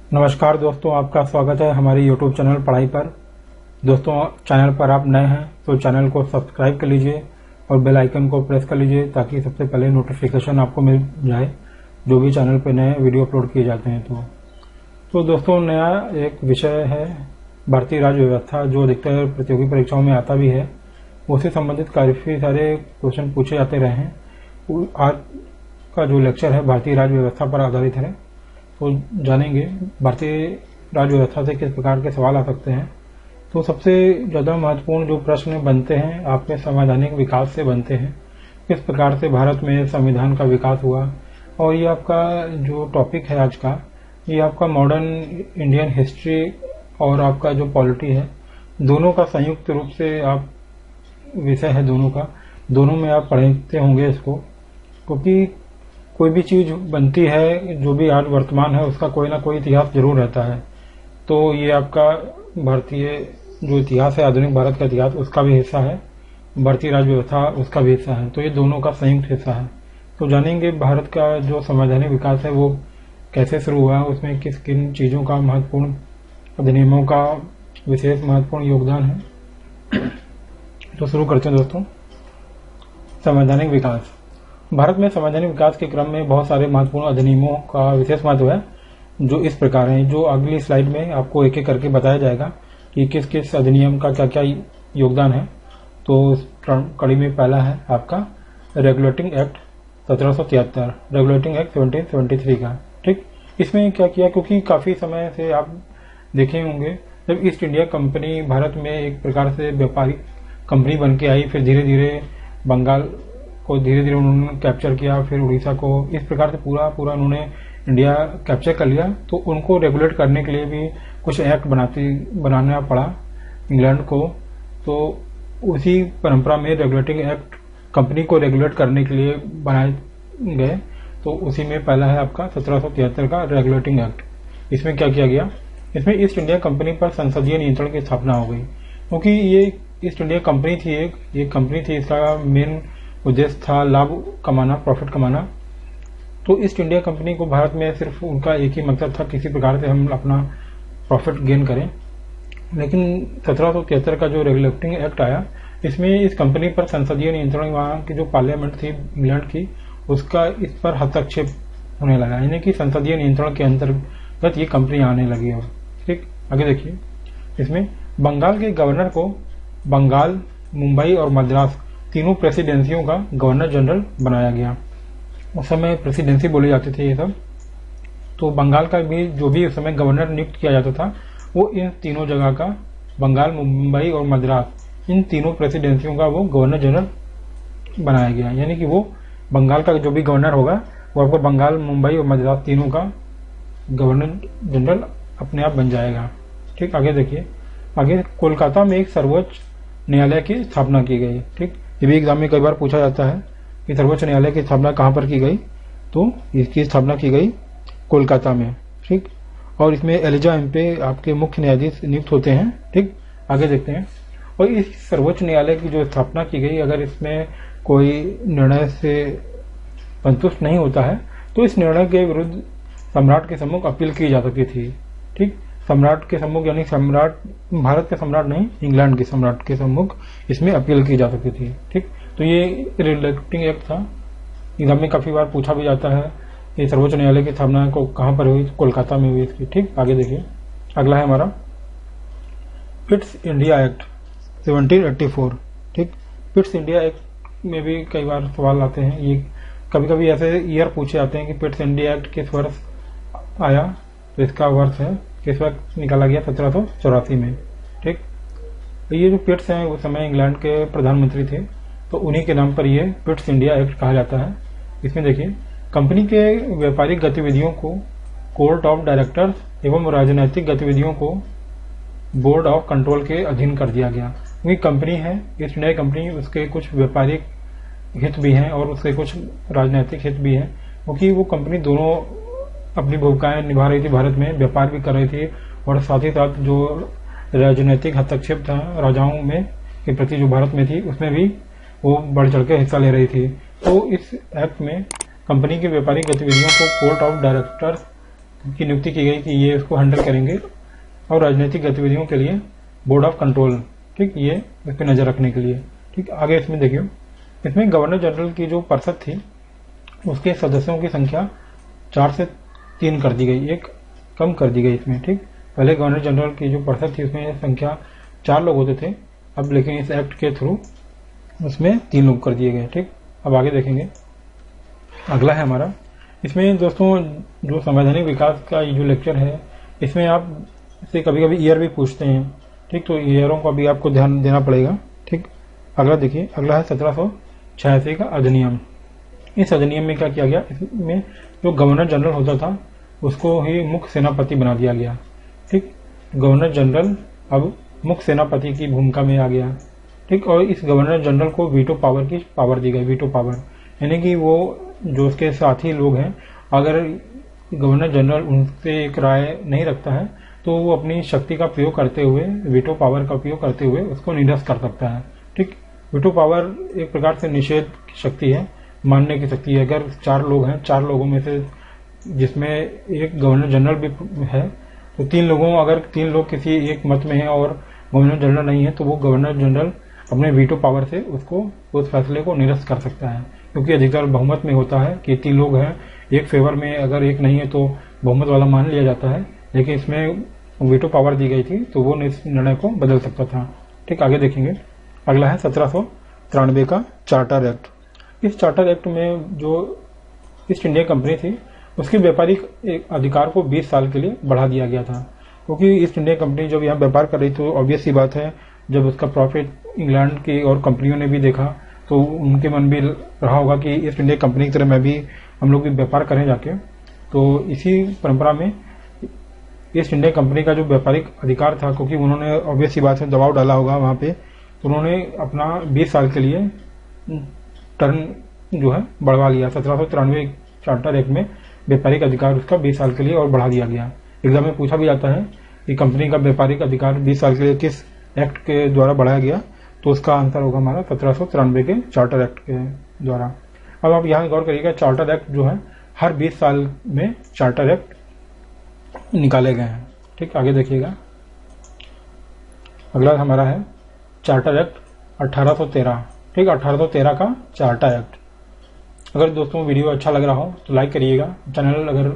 नमस्कार दोस्तों, आपका स्वागत है हमारे YouTube चैनल पढ़ाई पर। दोस्तों, चैनल पर आप नए हैं तो चैनल को सब्सक्राइब कर लीजिए और बेल आइकन को प्रेस कर लीजिए ताकि सबसे पहले नोटिफिकेशन आपको मिल जाए जो भी चैनल पर नए वीडियो अपलोड किए जाते हैं। तो दोस्तों, नया एक विषय है भारतीय राज्य व्यवस्था, जो अधिकतर प्रतियोगी परीक्षाओं में आता भी है। उससे संबंधित काफ़ी सारे क्वेश्चन पूछे जाते रहे हैं। आज का जो लेक्चर है भारतीय राज्य व्यवस्था पर आधारित है। तो जानेंगे भारतीय राज्य व्यवस्था से किस प्रकार के सवाल आ सकते हैं। तो सबसे ज़्यादा महत्वपूर्ण जो प्रश्न बनते हैं आपके संवैधानिक विकास से बनते हैं, किस प्रकार से भारत में संविधान का विकास हुआ। और ये आपका जो टॉपिक है आज का, ये आपका मॉडर्न इंडियन हिस्ट्री और आपका जो पॉलिटी है, दोनों का संयुक्त रूप से आप विषय है। दोनों में आप पढ़ते होंगे इसको, क्योंकि कोई भी चीज बनती है जो भी आज वर्तमान है उसका कोई ना कोई इतिहास जरूर रहता है। तो ये आपका भारतीय जो इतिहास है, आधुनिक भारत का इतिहास, उसका भी हिस्सा है। भारतीय राज्य व्यवस्था उसका भी हिस्सा है। तो ये दोनों का संयुक्त हिस्सा है। तो जानेंगे भारत का जो संवैधानिक विकास है वो कैसे शुरू हुआ, उसमें किस किन चीजों का महत्वपूर्ण, अधिनियमों का विशेष महत्वपूर्ण योगदान है। तो शुरू करते हैं दोस्तों। संवैधानिक विकास। भारत में संवैधानिक विकास के क्रम में बहुत सारे महत्वपूर्ण अधिनियमों का विशेष महत्व है, जो इस प्रकार हैं। जो अगली स्लाइड में आपको एक एक करके बताया जाएगा कि किस किस अधिनियम का क्या क्या योगदान है। तो कड़ी में पहला है आपका रेगुलेटिंग एक्ट 1773, रेगुलेटिंग एक्ट 1773 का। ठीक, इसमें क्या किया, क्योंकि काफी समय से आप देखे होंगे जब ईस्ट इंडिया कंपनी भारत में एक प्रकार से व्यापारिक कंपनी बन के आई, फिर धीरे धीरे बंगाल को धीरे धीरे उन्होंने कैप्चर किया, फिर उड़ीसा को, इस प्रकार से पूरा उन्होंने इंडिया कैप्चर कर लिया। तो उनको रेगुलेट करने के लिए भी कुछ एक्ट बनाना पड़ा इंग्लैंड को। तो उसी परंपरा में रेगुलेटिंग एक्ट कंपनी को रेगुलेट करने के लिए बनाए गए। तो उसी में पहला है आपका 1773 का रेगुलेटिंग एक्ट। इसमें क्या किया गया, इसमें ईस्ट इंडिया कंपनी पर संसदीय नियंत्रण की स्थापना हो गई। क्योंकि ये ईस्ट इंडिया कंपनी थी, ये कंपनी थी, इसका मेन उद्देश्य था लाभ कमाना, प्रॉफिट कमाना। तो ईस्ट इंडिया कंपनी को भारत में सिर्फ उनका एक ही मकसद था, किसी प्रकार से हम अपना प्रॉफिट गेन करें। लेकिन 1773 का जो रेगुलेटिंग एक्ट आया, इसमें इस कंपनी पर संसदीय नियंत्रण, वहां की जो पार्लियामेंट थी इंग्लैंड की, उसका इस पर हस्तक्षेप होने लगा। यानी कि संसदीय नियंत्रण के अंतर्गत ये कंपनी आने लगी। और ठीक, आगे देखिए, इसमें बंगाल के गवर्नर को बंगाल, मुंबई और मद्रास तीनों प्रेसिडेंसियों का गवर्नर जनरल बनाया गया। उस समय प्रेसिडेंसी बोले जाते थे ये सब। तो बंगाल का भी जो भी उस समय गवर्नर नियुक्त किया जाता था, वो इन तीनों जगह का, बंगाल, मुंबई और मद्रास, इन तीनों प्रेसिडेंसियों का वो गवर्नर जनरल बनाया गया। यानी कि वो बंगाल का जो भी गवर्नर होगा वो आपको बंगाल, मुंबई और मद्रास तीनों का गवर्नर जनरल अपने आप बन जाएगा। ठीक, आगे देखिए, आगे कोलकाता में एक सर्वोच्च न्यायालय की स्थापना की गई। ठीक, ये भी एग्जाम में कई बार पूछा जाता है कि सर्वोच्च न्यायालय की स्थापना कहां पर की गई। तो इसकी स्थापना की गई कोलकाता में। ठीक, और इसमें एलिजा एम्पे आपके मुख्य न्यायाधीश नियुक्त होते हैं। ठीक, आगे देखते हैं। और इस सर्वोच्च न्यायालय की जो स्थापना की गई, अगर इसमें कोई निर्णय से संतुष्ट नहीं होता है तो इस निर्णय के विरुद्ध सम्राट के सम्मुख अपील की जा सकती थी। ठीक, सम्राट के सम्मुख, यानी सम्राट, भारत के सम्राट नहीं, इंग्लैंड के सम्राट के सम्मुख इसमें अपील की जा सकती थी। ठीक, तो ये रेगुलेटिंग एक्ट था। एग्जाम में काफी बार पूछा भी जाता है ये सर्वोच्च न्यायालय की स्थापना को कहां पर हुई, कोलकाता में हुई इसकी। ठीक, आगे देखिए, अगला है हमारा पिट्स इंडिया एक्ट 1784। ठीक, पिट्स इंडिया एक्ट में भी कई बार सवाल आते हैं। ये कभी कभी ऐसे ईयर पूछे जाते हैं कि पिट्स इंडिया एक्ट किस वर्ष आया। तो इसका वर्ष है किस वक्त निकाला गया, 1784 में। ठीक, तो ये जो पिट्स हैं उस समय इंग्लैंड के प्रधानमंत्री थे, तो उन्हीं के नाम पर ये पिट्स इंडिया एक्ट कहा जाता है। इसमें देखिए, कंपनी के व्यापारिक गतिविधियों को कोर्ट ऑफ डायरेक्टर्स एवं राजनैतिक गतिविधियों को बोर्ड ऑफ कंट्रोल के अधीन कर दिया गया। क्योंकि कंपनी है ईस्ट इंडिया कंपनी, उसके कुछ व्यापारिक हित भी हैं और उसके कुछ राजनीतिक हित भी हैं, क्योंकि वो कंपनी दोनों अपनी भूमिकाएं निभा रही थी। भारत में व्यापार भी कर रही थी और साथ ही साथ जो राजनीतिक हस्तक्षेप था राजाओं में के प्रति जो भारत में थी, उसमें भी वो बढ़ चढ़ के हिस्सा ले रही थी। तो इस एक्ट में कंपनी की व्यापारिक गतिविधियों को कोर्ट ऑफ डायरेक्टर्स की नियुक्ति की गई कि ये इसको हैंडल करेंगे और राजनीतिक गतिविधियों के लिए बोर्ड ऑफ कंट्रोल, ठीक, ये इस पर नजर रखने के लिए। ठीक, आगे इसमें देखिए, इसमें गवर्नर जनरल की जो परिषद थी उसके सदस्यों की संख्या 4 से 3 कर दी गई, एक कम कर दी गई इसमें। ठीक, पहले गवर्नर जनरल की जो परिषद थी उसमें संख्या 4 लोग होते थे, अब लेकिन इस एक्ट के थ्रू उसमें 3 लोग कर दिए गए। ठीक, अब आगे देखेंगे, अगला है हमारा, इसमें दोस्तों जो संवैधानिक विकास का ये जो लेक्चर है इसमें आप से कभी कभी ईयर भी पूछते हैं। ठीक, तो ईयरों का भी आपको ध्यान देना पड़ेगा। ठीक, अगला देखिए, अगला है 1786 का अधिनियम। इस अधिनियम में क्या किया गया, इसमें जो गवर्नर जनरल होता था उसको ही मुख्य सेनापति बना दिया गया। ठीक, गवर्नर जनरल अब मुख्य सेनापति की भूमिका में आ गया। ठीक, और इस गवर्नर जनरल को वीटो पावर की पावर दी गई, वीटो पावर, यानी कि वो जो उसके साथी लोग हैं अगर गवर्नर जनरल उनसे एक राय नहीं रखता है तो वो अपनी शक्ति का प्रयोग करते हुए, वीटो पावर का उपयोग करते हुए उसको निरस्त कर सकता है। ठीक, वीटो पावर एक प्रकार से निषेध की शक्ति है, मानने की शक्ति है। अगर 4 लोग हैं, 4 लोगों में से जिसमें एक गवर्नर जनरल भी है तो 3 लोग किसी एक मत में हैं और गवर्नर जनरल नहीं है तो वो गवर्नर जनरल अपने वीटो पावर से उस फैसले को निरस्त कर सकता है, क्योंकि अधिकतर बहुमत में होता है कि 3 लोग हैं, एक फेवर में अगर एक नहीं है तो बहुमत वाला मान लिया जाता है, लेकिन इसमें वीटो पावर दी गई थी तो वो निर्णय को बदल सकता था। ठीक, आगे देखेंगे, अगला है 1793 का चार्टर एक्ट। इस चार्टर एक्ट में जो ईस्ट इंडिया कंपनी थी उसके व्यापारिक अधिकार को 20 साल के लिए बढ़ा दिया गया था, क्योंकि ईस्ट इंडिया कंपनी जब यहाँ व्यापार कर रही तो ऑब्वियस सी बात है जब उसका प्रॉफिट इंग्लैंड की और कंपनियों ने भी देखा तो उनके मन भी रहा होगा कि ईस्ट इंडिया कंपनी की तरह मैं भी हम लोग भी व्यापार करें जाके। तो इसी परंपरा में ईस्ट इंडिया कंपनी का जो व्यापारिक अधिकार था, क्योंकि उन्होंने ऑब्वियस सी बात है दबाव डाला होगा वहां पे, तो उन्होंने अपना 20 साल के लिए टर्न जो है बढ़वा लिया। 1793 चार्टर एक्ट में व्यापारिक अधिकार उसका 20 साल के लिए और बढ़ा दिया गया। एग्जाम में पूछा भी जाता है कि कंपनी का व्यापारिक अधिकार 20 साल के लिए किस एक्ट के द्वारा बढ़ाया गया, तो उसका आंसर होगा हमारा 1793 के चार्टर एक्ट के द्वारा। अब आप यहाँ गौर करिएगा, चार्टर एक्ट जो है हर 20 साल में चार्टर एक्ट निकाले गए हैं। ठीक, आगे देखिएगा, अगला हमारा है चार्टर एक्ट 1813। ठीक, 1813 का चार्टर एक्ट। अगर दोस्तों वीडियो अच्छा लग रहा हो तो लाइक करिएगा। चैनल अगर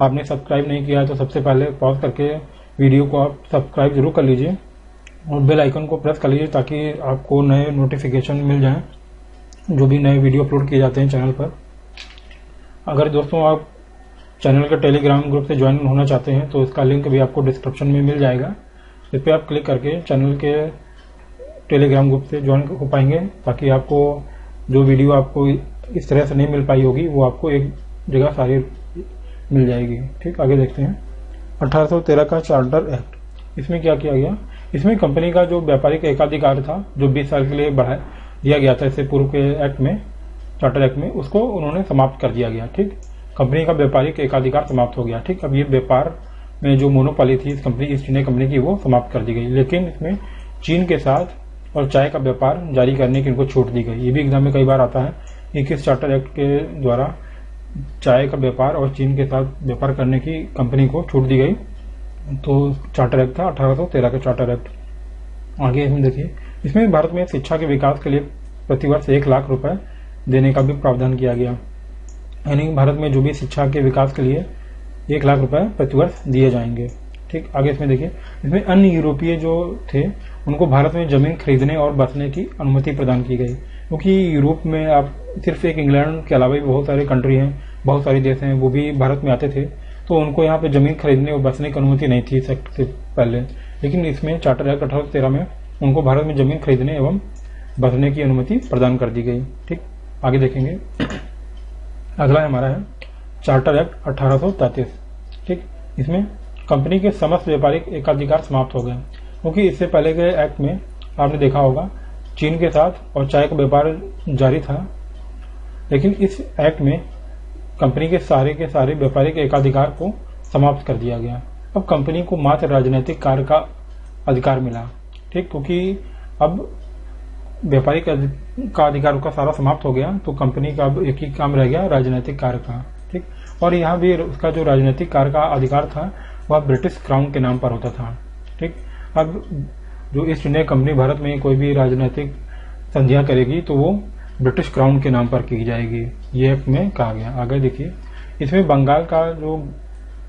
आपने सब्सक्राइब नहीं किया है तो सबसे पहले पॉज करके वीडियो को आप सब्सक्राइब जरूर कर लीजिए और बेल आइकन को प्रेस कर लीजिए ताकि आपको नए नोटिफिकेशन मिल जाएं जो भी नए वीडियो अपलोड किए जाते हैं चैनल पर। अगर दोस्तों आप चैनल के टेलीग्राम ग्रुप से ज्वाइन होना चाहते हैं तो इसका लिंक भी आपको डिस्क्रिप्शन में मिल जाएगा। इस पर आप क्लिक करके चैनल के टेलीग्राम ग्रुप से ज्वाइन हो पाएंगे ताकि आपको जो वीडियो आपको इस तरह से नहीं मिल पाई होगी वो आपको एक जगह सारी मिल जाएगी। ठीक, आगे देखते हैं 1813 का चार्टर एक्ट। इसमें क्या किया गया, इसमें कंपनी का जो व्यापारिक एकाधिकार था जो 20 साल के लिए बढ़ा दिया गया था इससे पूर्व के एक्ट में, चार्टर एक्ट में, उसको उन्होंने समाप्त कर दिया गया। ठीक, कंपनी का व्यापारिक एकाधिकार समाप्त हो गया। ठीक, अब ये व्यापार में जो मोनोपोली थी इस कंपनी ईस्ट इंडिया कंपनी की वो समाप्त कर दी गई, लेकिन इसमें चीन के साथ और चाय का व्यापार जारी करने की इनको छूट दी गई। ये भी एग्जाम में कई बार आता है कि किस चार्टर एक्ट के द्वारा चाय का व्यापार और चीन के साथ व्यापार करने की कंपनी को छूट दी गई। तो चार्टर एक्ट था 1813 का चार्टर एक्ट। आगे इसमें देखिए, इसमें भारत में शिक्षा के विकास के लिए प्रतिवर्ष 1 लाख रुपए देने का भी प्रावधान किया गया, यानी भारत में जो भी शिक्षा के विकास के लिए 1 लाख रुपए प्रतिवर्ष दिए जाएंगे। ठीक, आगे इसमें देखिए, इसमें अन्य यूरोपीय जो थे उनको भारत में जमीन खरीदने और बसने की अनुमति प्रदान की गई, क्योंकि यूरोप में आप सिर्फ एक इंग्लैंड के अलावा भी बहुत सारे कंट्री हैं, बहुत सारे देश हैं, वो भी भारत में आते थे, तो उनको यहाँ पे जमीन खरीदने और बसने की अनुमति नहीं थी इस एक्ट से पहले। लेकिन इसमें चार्टर एक्ट 1813 में उनको भारत में जमीन खरीदने एवं बसने की अनुमति प्रदान कर दी गई। ठीक, आगे देखेंगे, अगला हमारा है चार्टर एक्ट 1833। ठीक, इसमें कंपनी के समस्त व्यापारिक एकाधिकार समाप्त हो गए, क्योंकि इससे पहले के एक्ट में आपने देखा होगा चीन के साथ और चाय का व्यापार जारी था, लेकिन इस एक्ट में कंपनी के सारे व्यापारिक एकाधिकार को समाप्त कर दिया गया। अब कंपनी को मात्र राजनीतिक कार्य का अधिकार मिला। ठीक, क्योंकि अब व्यापारिक का अधिकार का सारा समाप्त हो गया तो कंपनी का अब एक ही काम रह गया, राजनीतिक कार्य का। ठीक, और यहाँ भी उसका जो राजनीतिक कार्य का अधिकार था वह ब्रिटिश क्राउन के नाम पर होता था। ठीक, अब जो ईस्ट इंडिया कंपनी भारत में कोई भी राजनीतिक संधियां करेगी तो वो ब्रिटिश क्राउन के नाम पर की जाएगी, ये एक्ट में कहा गया। आगे देखिए, इसमें बंगाल का जो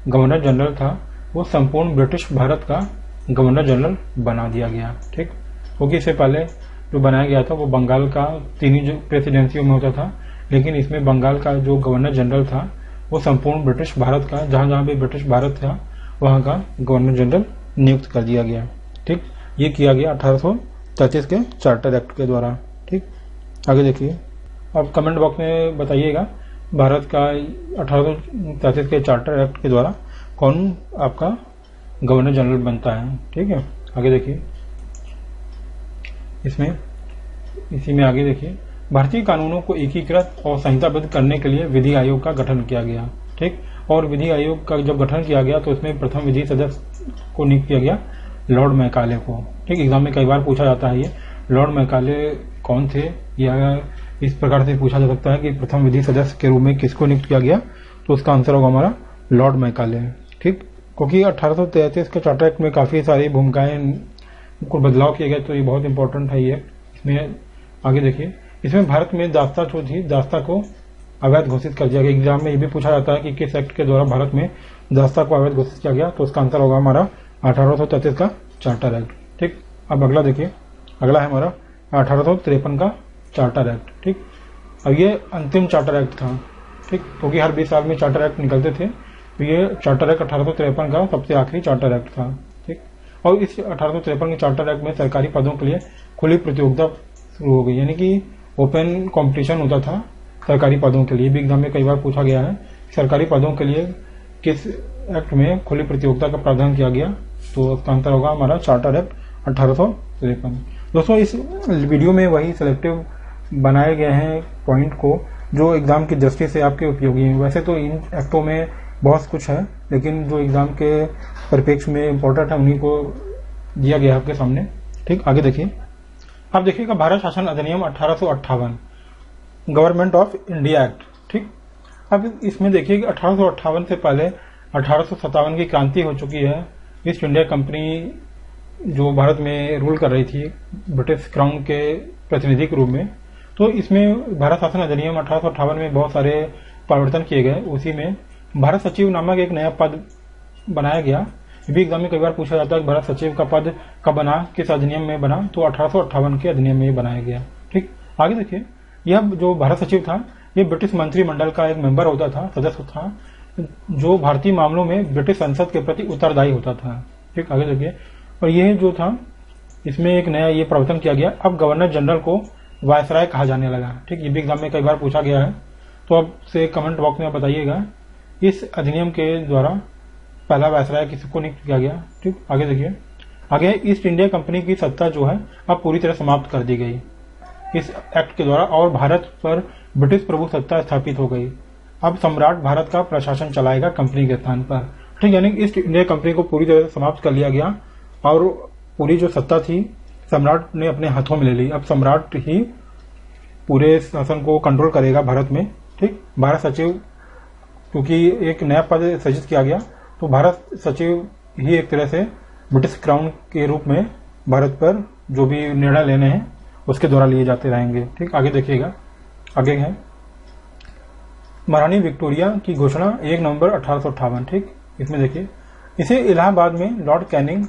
गवर्नर जनरल था वो संपूर्ण ब्रिटिश भारत का गवर्नर जनरल बना दिया गया। ठीक, क्योंकि इससे पहले जो बनाया गया था वो बंगाल का 3 ही प्रेसिडेंसियों में होता था, लेकिन इसमें बंगाल का जो गवर्नर जनरल था वो संपूर्ण ब्रिटिश भारत का, जहां जहां भी ब्रिटिश भारत था वहां का गवर्नर जनरल नियुक्त कर दिया गया। ठीक, ये किया गया 1833 के चार्टर एक्ट के द्वारा। ठीक, आगे देखिए, अब कमेंट बॉक्स में बताइएगा भारत का 1833 के चार्टर एक्ट के द्वारा कौन आपका गवर्नर जनरल बनता है। ठीक है, आगे देखिए, इसी में आगे देखिए, भारतीय कानूनों को एकीकृत और संहिताबद्ध करने के लिए विधि आयोग का गठन किया गया। ठीक, और विधि आयोग का जब गठन किया गया तो इसमें प्रथम विधि सदस्य को नियुक्त किया गया लॉर्ड मैकाले को। ठीक, एग्जाम में कई बार पूछा जाता है ये लॉर्ड मैकाले कौन थे, या इस प्रकार से पूछा जा सकता है कि प्रथम विधि सदस्य के रूप में किसको नियुक्त किया गया, तो उसका आंसर होगा हमारा लॉर्ड मैकाले। ठीक, क्योंकि 1833 के चार्टर एक्ट में काफी सारी भूमिकाएं को बदलाव किए गए, तो ये बहुत इंपॉर्टेंट है ये। इसमें आगे देखिए, इसमें भारत में दास्ता जो थी, दास्ता को अवैध घोषित कर दिया गया। एग्जाम में ये भी पूछा जाता है कि किस एक्ट के द्वारा भारत में दास्ता को अवैध घोषित किया गया, तो उसका आंसर होगा हमारा 1833 का चार्टर एक्ट। ठीक, अब अगला देखिए, अगला है हमारा 1853 का चार्टर एक्ट। ठीक, अब ये अंतिम चार्टर एक्ट था। ठीक, क्योंकि हर 20 साल में चार्टर एक्ट निकलते थे, तो ये चार्टर एक्ट 1853 का सबसे आखिरी चार्टर एक्ट था। ठीक, और इस 1853 के चार्टर एक्ट में सरकारी पदों के लिए खुली प्रतियोगिता शुरू हो गई, यानी कि ओपन कंपटीशन होता था सरकारी पदों के लिए। भी एग्जाम में कई बार पूछा गया है सरकारी पदों के लिए किस एक्ट में खुली प्रतियोगिता का प्रावधान किया गया, तो उसका आंसर होगा हमारा चार्टर एक्ट 1853। दोस्तों, इस वीडियो में वही सिलेक्टिव बनाए गए हैं पॉइंट को जो एग्जाम की दृष्टि से आपके उपयोगी हैं। वैसे तो इन एक्टों में बहुत कुछ है, लेकिन जो एग्जाम के परिप्रेक्ष्य में इम्पोर्टेंट है उन्हीं को दिया गया आपके सामने। ठीक, आगे देखिए, आप देखिएगा भारत शासन अधिनियम 1858 गवर्नमेंट ऑफ इंडिया एक्ट। ठीक, अब इसमें देखिए कि 1858 से पहले 1857 की क्रांति हो चुकी है। ईस्ट इंडिया कंपनी जो भारत में रूल कर रही थी ब्रिटिश क्राउन के प्रतिनिधि के रूप में, तो इसमें भारत शासन अधिनियम 1858 में बहुत सारे परिवर्तन किए गए। उसी में भारत सचिव नामक एक नया पद बनाया गया। भी एग्जाम में कई बार पूछा जाता है कि भारत सचिव का पद कब बना, किस अधिनियम में बना, तो 1858 के अधिनियम में बनाया गया। ठीक, आगे देखिए, यह जो भारत सचिव था ये ब्रिटिश मंत्रिमंडल का एक मेंबर होता था, सदस्य था, जो भारतीय मामलों में ब्रिटिश संसद के प्रति उत्तरदायी होता था। ठीक, आगे देखिए, और यह जो था इसमें एक नया ये परिवर्तन किया गया। अब गवर्नर जनरल को वायसराय कहा जाने लगा। ठीक, ये भी एग्जाम में कई बार पूछा गया है, तो अब से कमेंट बॉक्स में बताइएगा इस अधिनियम के द्वारा पहला वायसराय किसको नियुक्त किया गया। ठीक, आगे देखिए, आगे ईस्ट इंडिया कंपनी की सत्ता जो है अब पूरी तरह समाप्त कर दी गई इस एक्ट के द्वारा, और भारत पर ब्रिटिश प्रभु सत्ता स्थापित हो गई। अब सम्राट भारत का प्रशासन चलाएगा कंपनी के स्थान पर। ठीक, यानी ईस्ट इंडिया कंपनी को पूरी तरह से समाप्त कर लिया गया और पूरी जो सत्ता थी सम्राट ने अपने हाथों में ले ली। अब सम्राट ही पूरे शासन को कंट्रोल करेगा भारत में। ठीक, भारत सचिव क्योंकि एक नया पद सृजित किया गया, तो भारत सचिव ही एक तरह से ब्रिटिश क्राउन के रूप में भारत पर जो भी निर्णय लेने हैं उसके द्वारा लिए जाते रहेंगे। ठीक, आगे देखिएगा, आगे है महारानी विक्टोरिया की घोषणा 1 नवंबर 1858। ठीक, इसमें देखिए, इसे इलाहाबाद में लॉर्ड कैनिंग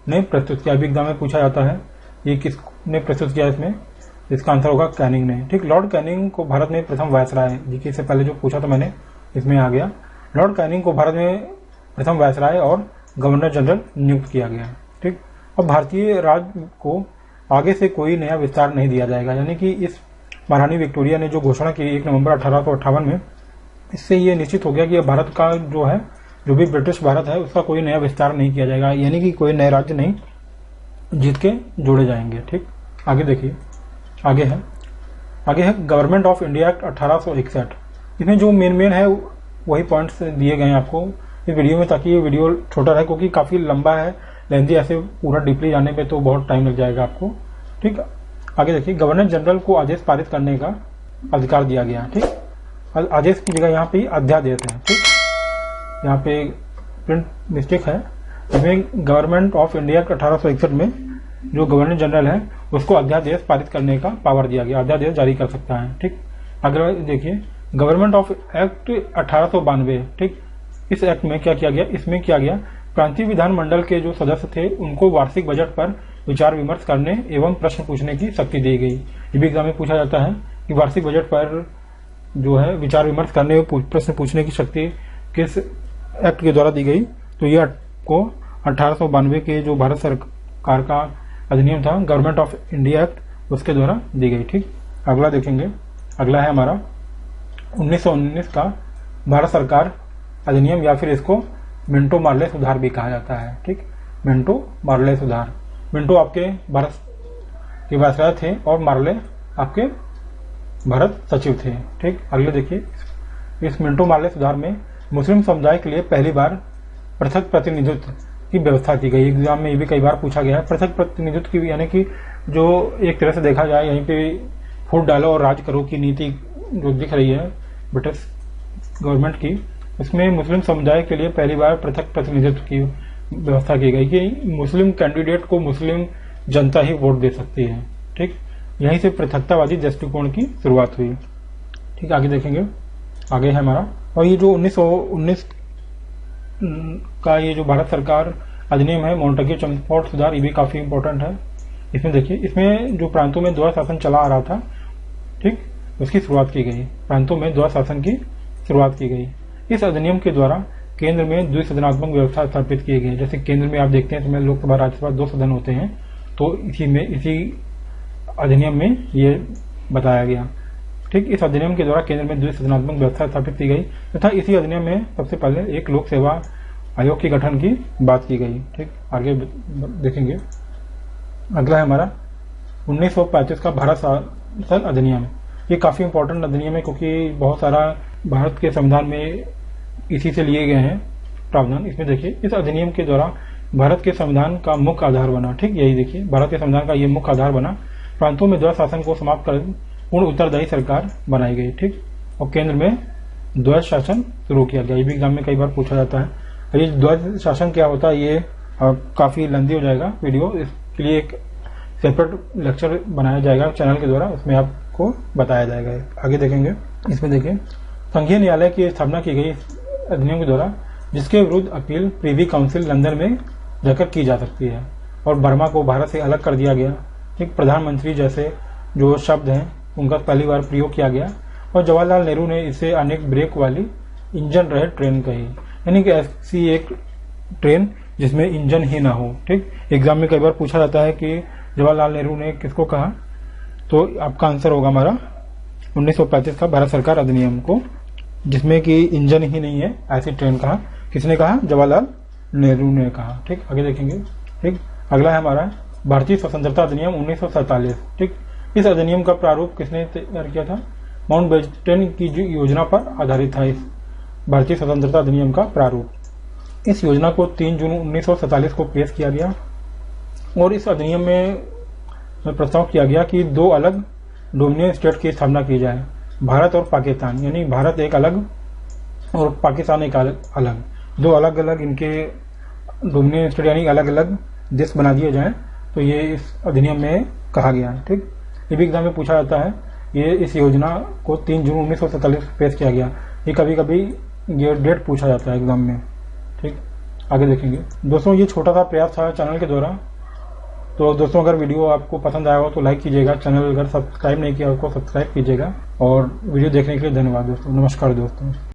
ने प्रस्तुत किया। अभी एग्जाम में पूछा जाता है ये किसने प्रस्तुत किया, इसमें इसका आंसर होगा कैनिंग ने। ठीक, लॉर्ड कैनिंग को भारत में प्रथम वायसराय, जी से पहले जो पूछा था मैंने इसमें आ गया, लॉर्ड कैनिंग को भारत में प्रथम वायसराय और गवर्नर जनरल नियुक्त किया गया। ठीक, अब भारतीय राज्य को आगे से कोई नया विस्तार नहीं दिया जाएगा, यानी कि इस महारानी विक्टोरिया ने जो घोषणा की 1 नवंबर 1858 में, इससे ये निश्चित हो गया कि भारत का जो है, जो भी ब्रिटिश भारत है, उसका कोई नया विस्तार नहीं किया जाएगा, यानी कि कोई नए राज्य नहीं जीत के जोड़े जाएंगे। ठीक, आगे देखिए, आगे है गवर्नमेंट ऑफ इंडिया एक्ट 1861। इसमें जो मेन है वही पॉइंट्स दिए गए हैं आपको इस वीडियो में, ताकि ये वीडियो छोटा रहे, क्योंकि काफी लंबा है, लेंथी, ऐसे पूरा डीपली जाने पे तो बहुत टाइम लग जाएगा आपको। ठीक, आगे देखिए, गवर्नर जनरल को आदेश पारित करने का अधिकार दिया गया। ठीक, आदेश की जगह यहाँ पे अध्यादेश है। ठीक, यहाँ पे प्रिंट मिस्टेक है। इसमें गवर्नमेंट ऑफ इंडिया 1861 में जो गवर्नर जनरल है उसको अध्यादेश पारित करने का पावर दिया गया, अध्यादेश जारी कर सकता है। ठीक, अगला देखिए गवर्नमेंट ऑफ एक्ट 1892। ठीक, इस एक्ट में क्या किया गया, इसमें किया गया प्रांतीय विधानमंडल के जो सदस्य थे उनको वार्षिक बजट पर विचार विमर्श करने एवं प्रश्न पूछने की शक्ति दी गई। ये भी एग्जाम में पूछा जाता है कि वार्षिक बजट पर जो है विचार विमर्श करने प्रश्न पूछने की शक्ति किस एक्ट के द्वारा दी गई। तो यह को 1892 के जो भारत सरकार का अधिनियम था गवर्नमेंट ऑफ इंडिया एक्ट उसके द्वारा दी गई। ठीक, अगला देखेंगे, अगला है हमारा 1919 का भारत सरकार अधिनियम, या फिर इसको मिंटो मार्ले सुधार भी कहा जाता है। ठीक, मिंटो मार्ले सुधार। मिंटो आपके भारत के वायसराय थे और मार्ले आपके भारत सचिव थे। ठीक, अगले देखिए इस मिंटो मार्ले सुधार में मुस्लिम समुदाय के लिए पहली बार पृथक प्रतिनिधित्व की व्यवस्था की गई। एग्जाम में ये भी कई बार पूछा गया है। पृथक प्रतिनिधित्व की यानी कि जो एक तरह से देखा जाए यहीं पे फूट डालो और राज करो की नीति जो दिख रही है ब्रिटिश गवर्नमेंट की, उसमें मुस्लिम समुदाय के लिए पहली बार पृथक प्रतिनिधित्व की व्यवस्था की गई कि मुस्लिम कैंडिडेट को मुस्लिम जनता ही वोट दे सकती है। ठीक, यहीं से पृथकतावादी दृष्टिकोण की शुरुआत हुई। ठीक, आगे देखेंगे, आगे है हमारा, और ये जो 1919 का ये जो भारत सरकार अधिनियम है मोंटेग्यू चमस्फोर्ड सुधार, ये भी काफी इंपॉर्टेंट है। इसमें देखिए इसमें जो प्रांतों में द्वैध शासन चला आ रहा था, ठीक, उसकी शुरुआत की गई। प्रांतों में द्वैध शासन की शुरुआत की गई। इस अधिनियम के द्वारा केंद्र में द्विसदनात्मक व्यवस्था स्थापित की गई। जैसे केंद्र में आप देखते हैं इसमें लोकसभा राज्यसभा 2 सदन होते हैं, तो इसी अधिनियम में ये बताया गया। ठीक, इस अधिनियम के द्वारा केंद्र में द्विसदनात्मक व्यवस्था स्थापित की गई तथा इसी अधिनियम में सबसे पहले एक लोक सेवा आयोग के गठन की बात की गई। ठीक, आगे देखेंगे, अगला है हमारा 1935 का भारत शासन अधिनियम। ये काफी इंपॉर्टेंट अधिनियम है क्योंकि बहुत सारा भारत के संविधान में इसी से लिए गए हैं प्रावधान। इसमें देखिए इस अधिनियम के द्वारा भारत के संविधान का मुख्य आधार बना। ठीक, यही देखिए भारत के संविधान का ये मुख्य आधार बना। प्रांतों में द्वैध शासन को समाप्त कर पूर्ण उत्तरदायी सरकार बनाई गई। ठीक, और केंद्र में द्वैध शासन शुरू किया गया। ये भी एग्जाम में कई बार पूछा जाता है। ये द्वैध शासन क्या होता है, ये काफी लंबी हो जाएगा वीडियो, इसके लिए एक सेपरेट लेक्चर बनाया जाएगा चैनल के द्वारा, उसमें आपको बताया जाएगा। आगे देखेंगे, इसमें देखिए संघीय न्यायालय की स्थापना की गई अधिनियम के द्वारा, जिसके विरुद्ध अपील प्रीवी काउंसिल लंदन में जाकर की जा सकती है। और बर्मा को भारत से अलग कर दिया गया। ठीक, प्रधानमंत्री जैसे जो शब्द हैं उनका पहली बार प्रयोग किया गया। और जवाहरलाल नेहरू ने इसे अनेक ब्रेक वाली इंजन रहित ट्रेन कही, यानी कि ऐसी एक ट्रेन जिसमें इंजन ही ना हो। ठीक, एग्जाम में कई बार पूछा जाता है कि जवाहरलाल नेहरू ने किसको कहा, तो आपका आंसर होगा हमारा 1935 का भारत सरकार अधिनियम को, जिसमें कि इंजन ही नहीं है ऐसी ट्रेन कहा। किसने कहा, जवाहरलाल नेहरू ने कहा। ठीक, आगे देखेंगे। ठीक, अगला है हमारा भारतीय स्वतंत्रता अधिनियम 1947। ठीक, इस अधिनियम का प्रारूप किसने तैयार किया था, माउंटबेटन की योजना पर आधारित था इस भारतीय स्वतंत्रता अधिनियम का प्रारूप। इस योजना को 3 जून 1947 को पेश किया गया और इस अधिनियम में प्रस्ताव किया गया कि 2 अलग डोमिनियन स्टेट की स्थापना की जाए, भारत और पाकिस्तान, यानी भारत एक अलग और पाकिस्तान एक अलग, 2 अलग अलग इनके डोमिनियन स्टेट यानी अलग अलग देश बना दिए जाएं। तो ये इस अधिनियम में कहा गया है। ठीक, ये भी एग्जाम में पूछा जाता है। ये इस योजना को 3 जून 1947 पेश किया गया। ये कभी कभी ये डेट पूछा जाता है एग्जाम में। ठीक, आगे देखेंगे। दोस्तों ये छोटा सा प्रयास था चैनल के द्वारा। तो दोस्तों अगर वीडियो आपको पसंद आया हो तो लाइक कीजिएगा, चैनल अगर सब्सक्राइब नहीं किया हो तो सब्सक्राइब कीजिएगा। और वीडियो देखने के लिए धन्यवाद दोस्तों। नमस्कार दोस्तों।